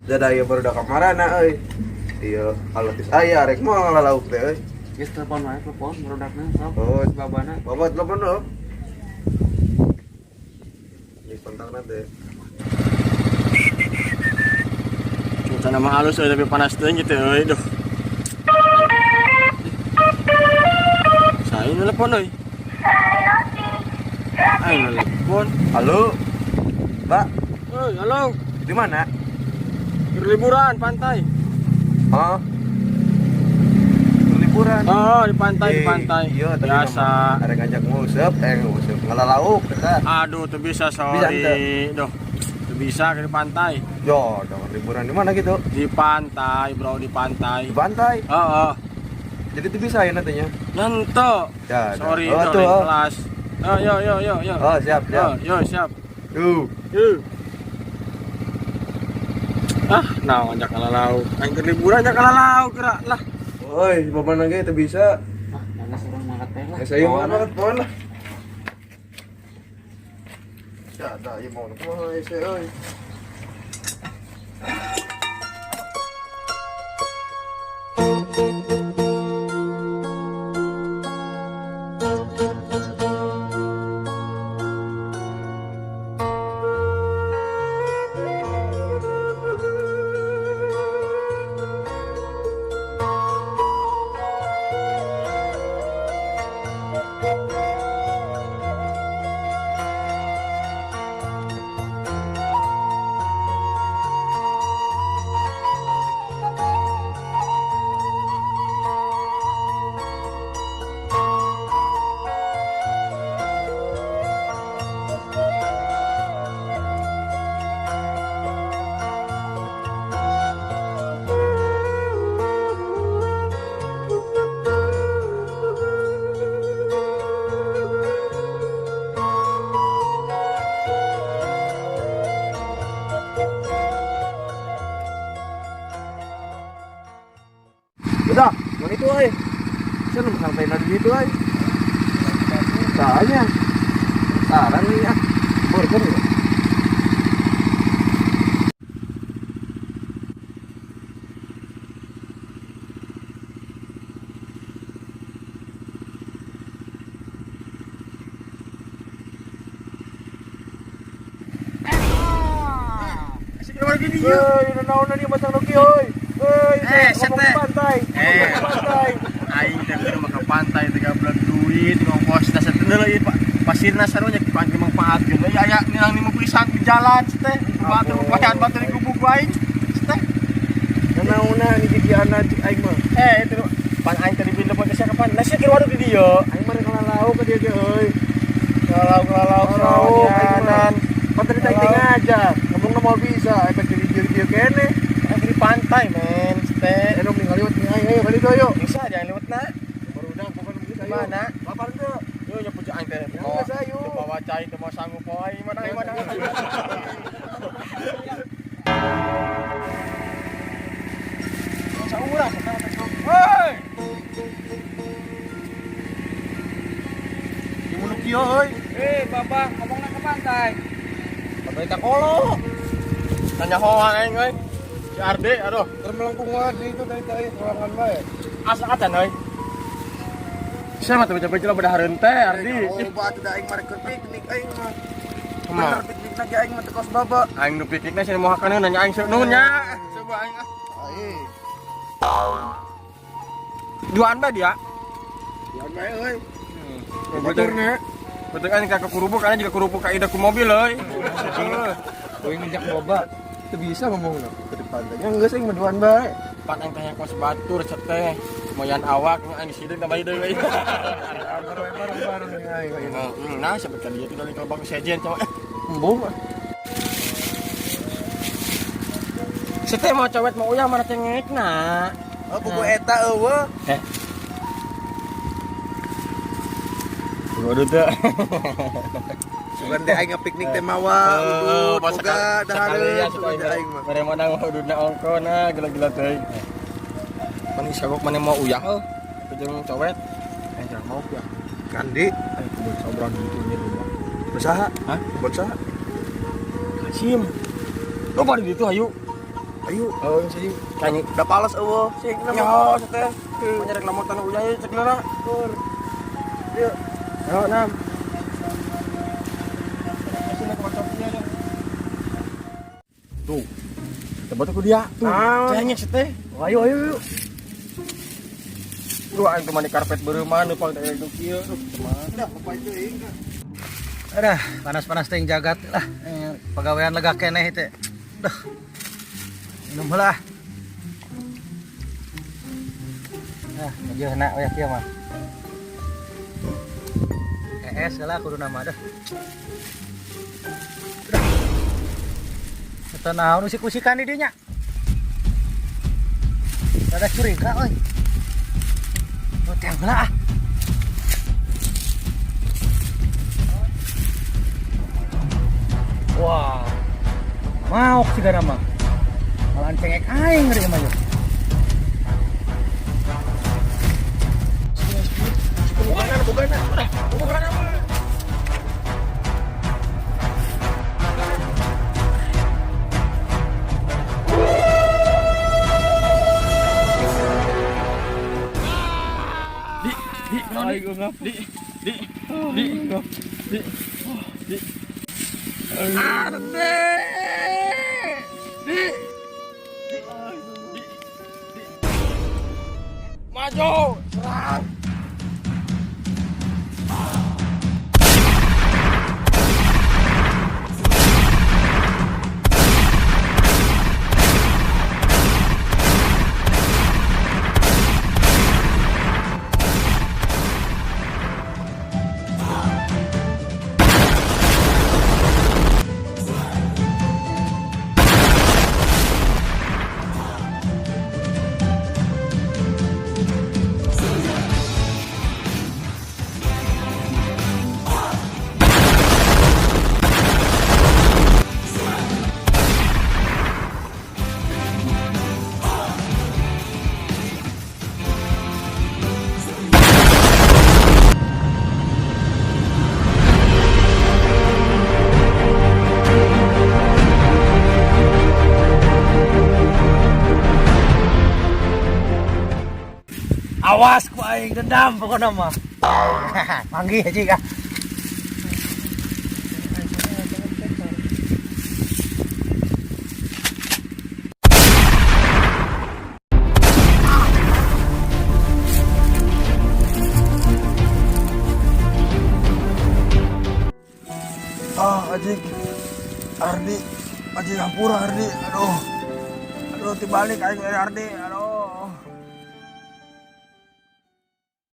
Jadi baru udah kamarana euy. Iya, kalau tis aya rek moal lauk teh euy. Geus telepon wae, telepon barodakna sok. Oh, Babana. babat telepon do. Ini kontakna teh. Cuaca nama halus euy tapi panas teuing gitu euy, duh. Saya telepon euy. Ayo telepon. Halo. Mbak, Euy, halo. di mana? Liburan pantai. Oh. Liburan. Oh, di pantai. Iya, tapi Biasa. Ada ngajak ngusep, ngusep ngelalauk dekat. Aduh, tuh bisa Bisa, sorry. Duh. Tuh bisa ke di pantai. Yo, dong liburan di mana gitu? Di pantai, bro, di pantai. Di pantai. Oh. Jadi itu bisa ya nantinya. Nanti. Ya, Sorry, oh, sorry, tuh, oh. kelas. Oh, yo. Oh, siap. Yo, siap. Tuh. Yuk. Nah, ngajak lalau. Aing keur liburan ngajak lalau kira lah. Oi, bapak lagi itu bisa. Ah, panas urang mangkat teh lah. Saya mau banget, pohon lah. Ya, dah, ya mau pohon saya, oi. Udah, mau itu ay. Saya belum sampai nanti itu ay. Soalnya sekarang nih ya, burger ya. Udah naon nih masang Noki oi. Ngomong pantai. Pantai. Aing teh keur ke pantai teh gablek duit ngongkos teh sateuneul ieu pasirna sarunya pantai mangpaatkeun. Aya nilang 50 pisan di jalan teh. Batu payan batu di gubuk aing teh. Naona nih gigiana cik aing mah. Itu pan aing tadi pindah buat sia kapan. Nasi keur waduh di dieu. Aing mah ngalalau ke dia euy. Kalau Aing pantai teh ngajak. Ngomong mau bisa, efek di kene. di pantai men teh. Ayo ning ngaliwat nih ayo kali itu ayo. Bisa jangan lewat na. Baru udah bukan begitu ayo. Mana? Lapar tuh. Yo nya pujuk aing teh. Mau sayu. Bawa cai teu mau sanggup poe mana. Saurah hei. Di munuk kieu euy. Bapak, ngomongna ke pantai. Pantai Takolo. Tanya hoang aing euy. Si Arde aduh, Termelengkung di itu dari ruangan bae. asa acan euy. Saya mah baca-baca lah pada hareun teh Ardi. Oh, buat udah aing mari keur piknik aing mah. Kumaha? Bener piknik lagi aing mah teh kos baba. Aing nu piknikna sini mau hakan nanya aing nuhun nya. Coba aing ah. Ai. Duaan bae dia. Yan bae euy. Beturna. Betul kan ka kurupuk karena juga kurupuk ka ida ku mobil euy. Kowe ngejak boba. Teu bisa ngomongna ke depan teh. Yang geus aing meduan bae. Pan aing teh kos batur cet teh. Moyan awak aing sideung tambah deui we. Bareng-bareng nih aing. Nah, sebut ka dia tinggal di kelobak sejen coba. Embung. Seteh mau cowet mau uyah mana cengekna. Oh, buku eta eueuh. Waduh teh. Sugan teh aing piknik teh mawa. Boga dahareun sugan teh aing mah. Mere modang ududna ongkona gila-gila teh. Mani sagok mane mau uyah heuh. Jeung cowet. Jangan mau ya. Kandi. Ayo kudu sobran gitu nya dulu. Usaha. Hah? Buat saha? Kasim. Lo pada gitu ayo. Ayo. Oh, sih. Kanyi. Udah palas eueuh. Sing nama teh. Menyerek nama tanah ujaya cek lera. Tur. Yuk. Ayo, Nam. Sini kocoknya dong. Tuh. Coba tuh dia. Tuh. Cengnya sih teh. Ayo ayo ayo. Duh, aing temani karpet beureuman nu pang teh itu kieu. Duh, kumaha. Adah, panas-panas teh jagat lah. Pegawaian lega keneh teh. Duh. Minum heula. Nah, ngejeuna we kieu mah. Es lah kudu nama dah. Eta naon usik-usikan di dinya? Ada curiga euy. Teng heula ah. Wah, mau sih gara mah. Malah cengek aing ngeri mah yuk. Maju. Serang. Awas ku aing dendam pokoknya mah. Manggih aja kah. Ajik. Ardi. Ajik hampura Ardi. Aduh. Aduh, tibalik aing Ardi. Aduh.